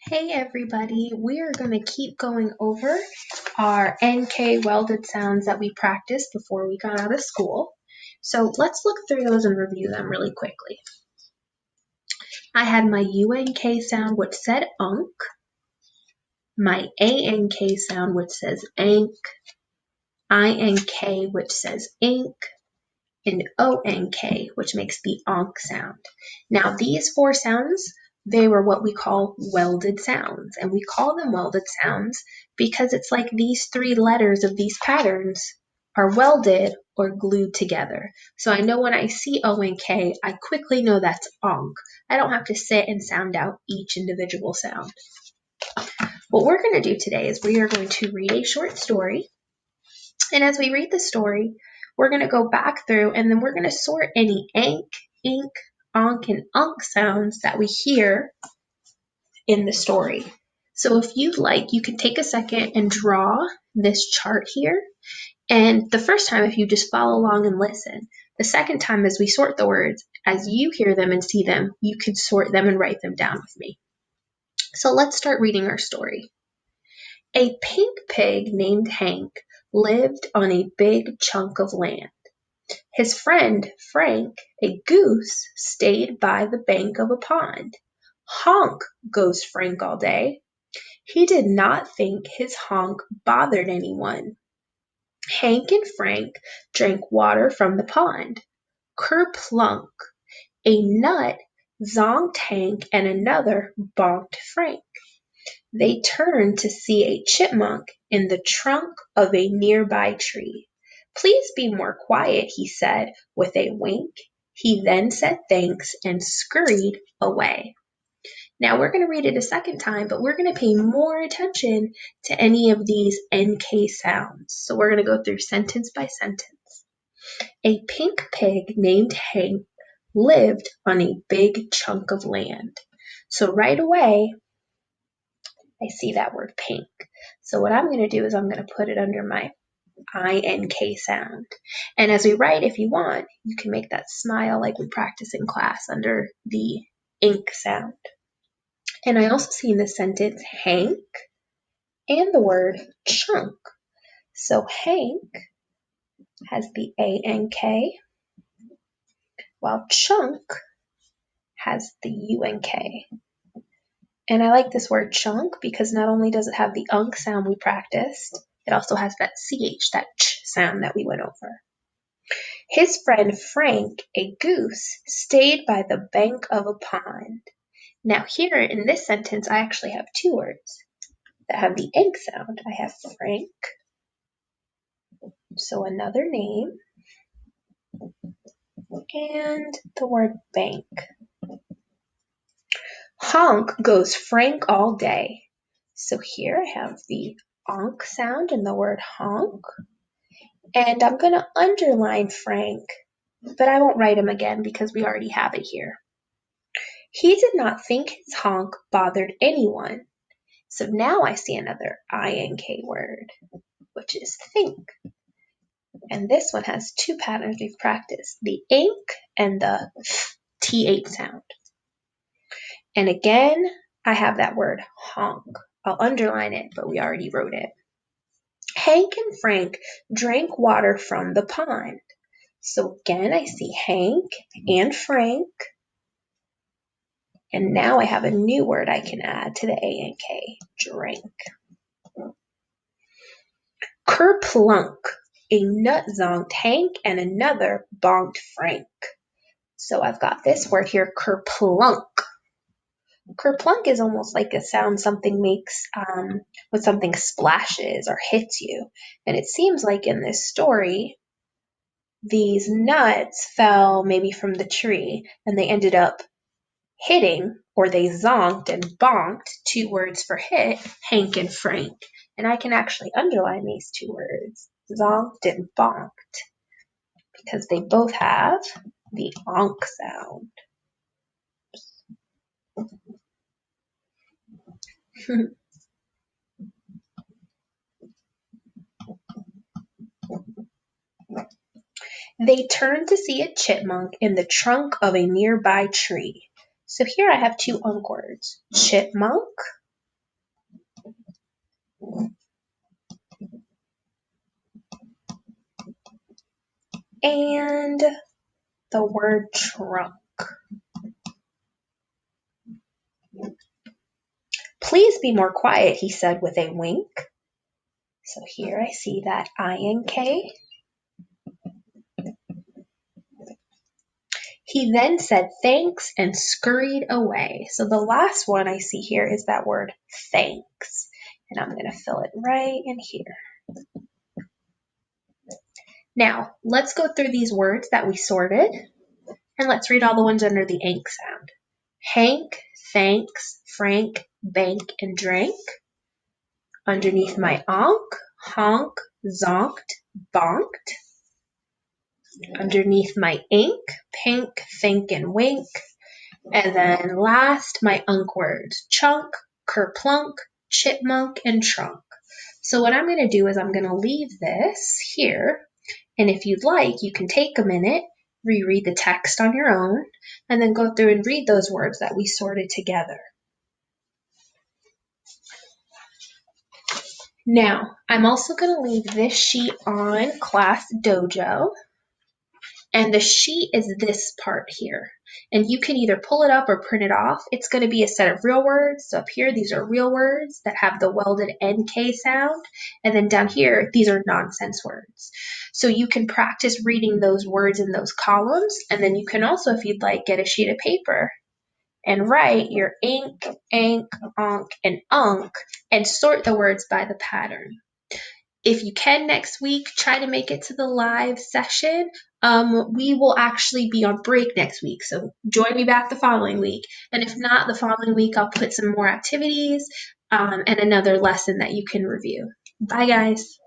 Hey everybody, we are going to keep going over our NK welded sounds that we practiced before we got out of school. So let's look through those and review them really quickly. I had my UNK sound which said unk, my ANK sound which says ank, INK which says ink, and ONK which makes the onk sound. Now these four sounds, they were what we call welded sounds, and we call them welded sounds because it's like these three letters of these patterns are welded or glued together. So I know when I see ONK, I quickly know that's onk. I don't have to sit and sound out each individual sound. What we're going to do today is we are going to read a short story, and as we read the story, we're going to go back through and then we're going to sort any ank, ink, onk, and unk sounds that we hear in the story. So if you'd like, you can take a second and draw this chart here. And the first time, if you just follow along and listen. The second time, as we sort the words, as you hear them and see them, you can sort them and write them down with me. So let's start reading our story. A pink pig named Hank lived on a big chunk of land. His friend, Frank, a goose, stayed by the bank of a pond. Honk, goes Frank all day. He did not think his honk bothered anyone. Hank and Frank drank water from the pond. Kerplunk, a nut zonked Hank and another bonked Frank. They turned to see a chipmunk in the trunk of a nearby tree. Please be more quiet, he said with a wink. He then said thanks and scurried away. Now we're going to read it a second time, but we're going to pay more attention to any of these NK sounds. So we're going to go through sentence by sentence. A pink pig named Hank lived on a big chunk of land. So right away, I see that word pink. So what I'm going to do is I'm going to put it under my INK sound. And as we write, if you want, you can make that smile like we practice in class under the ink sound. And I also see in this sentence Hank and the word chunk. So Hank has the ANK, while chunk has the UNK. And I like this word chunk because not only does it have the unk sound we practiced, it also has that CH, that ch sound that we went over. His friend Frank, a goose, stayed by the bank of a pond. Now here in this sentence, I actually have two words that have the ink sound. I have Frank, so another name, and the word bank. Honk goes Frank all day. So here I have the onk sound and the word honk. And I'm going to underline Frank, but I won't write him again because we already have it here. He did not think his honk bothered anyone. So now I see another INK word, which is think. And this one has two patterns we've practiced, the ink and the TH sound. And again, I have that word honk. I'll underline it, but we already wrote it. Hank and Frank drank water from the pond. So again, I see Hank and Frank. And now I have a new word I can add to the ANK, drink. Kerplunk, a nut zonked Hank and another bonked Frank. So I've got this word here, kerplunk. Kerplunk is almost like a sound something makes when something splashes or hits you. And it seems like in this story, these nuts fell maybe from the tree and they ended up hitting, or they zonked and bonked, two words for hit, Hank and Frank. And I can actually underline these two words, zonked and bonked, because they both have the onk sound. They turned to see a chipmunk in the trunk of a nearby tree. So here I have two unk words, chipmunk And the word trunk. Please be more quiet, he said with a wink. So here I see that INK. He then said thanks and scurried away. So the last one I see here is that word thanks. And I'm going to fill it right in here. Now, let's go through these words that we sorted, and let's read all the ones under the ank sound. Hank, thanks, Frank, bank, and drank. Underneath my onk, honk, zonked, bonked. Underneath my ink, pink, think, and wink. And then last, my unk words, chunk, kerplunk, chipmunk, and trunk. So what I'm going to do is I'm going to leave this here. And if you'd like, you can take a minute, reread the text on your own, and then go through and read those words that we sorted together. Now, I'm also going to leave this sheet on Class Dojo. And the sheet is this part here. And you can either pull it up or print it off. It's going to be a set of real words. So up here, these are real words that have the welded NK sound. And then down here, these are nonsense words. So you can practice reading those words in those columns. And then you can also, if you'd like, get a sheet of paper and write your ink, ank, onk, and unk, and sort the words by the pattern. If you can next week, try to make it to the live session. We will actually be on break next week, so join me back the following week. And if not, the following week I'll put some more activities and another lesson that you can review. Bye, guys.